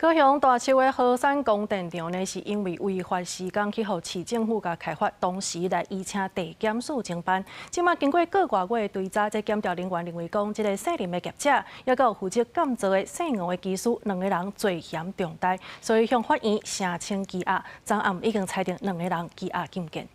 高雄大树的河山供电场呢，是因为违法施工，去互市政府甲开发同时来邀请地检署承办。即马经过个外月的追查，这检调人员认为讲，这个姓林的业者，也有负责监造的姓吴的技师，两个人罪嫌重大，所以向法院申请羁押。昨暗已经裁定两个人羁押禁见。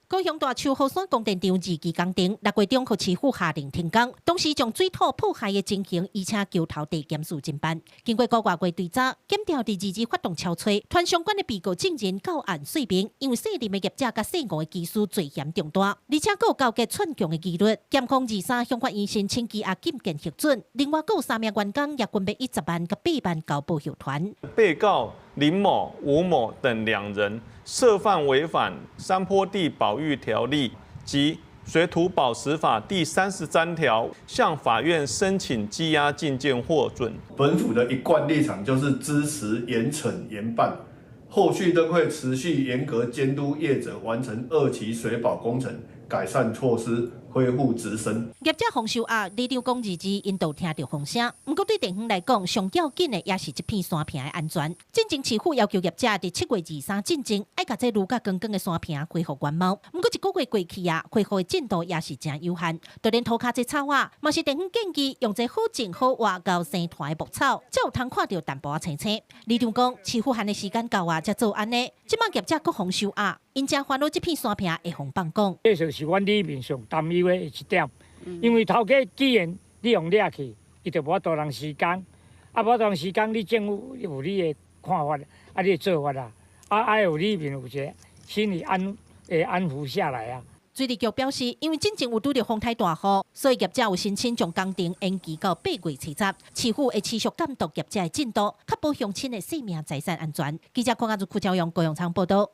高雄大树河山供电场2期工程6月中，市府下令停工，同时将水土破坏的情形，而且求头地检署侦办。经过个月追查，检调第2日发动敲催，传相关的被告证人到案说明，因为姓林的业者甲姓吴的技师罪嫌重大，而且有交结串供的记录。检控23向法院申请羁押禁见核准，另外有3名员工也分别以10万甲8万交保候团。被告林某、吴某等2人涉犯违反山坡地保育条例及水土保持法第33条，向法院申请羁押禁见获准。本府的一贯立场就是支持严惩严办，后续仍会持续严格监督业者完成2期水保工程改善措施。 恢复直升。业者洪秀亚立场讲日因都听到风声，不过对地方来讲，上要紧的也是这片山坪的安全。进前市府要求业者伫7月23进前，爱把这如甲光光的山坪恢复原貌。不过1个月过去啊，恢复的进度也是真有限。就连涂骹这草啊，嘛是地方建议用这好种好活到生团的牧草，才有通看到淡薄仔青青。立场讲，市府限的时间到啊，才做安尼。即摆业者搁洪秀亚，因正烦恼这片山坪会红放讲。这就是阮里面上担忧的一点，因为头家既然你用掠去，伊就无法度通施工，啊，无法度通施工，你政府有你的看法，啊，你的做法啦，啊，有里面有一个心理安抚下来啊。水利局表示，因为进前有拄到风台大雨，所以业者有申请将工程延期到8月7日。市府会持续监督业者的进度，确保乡亲的生命财产安全。记者邝亚如、邱朝阳、高雄场报道。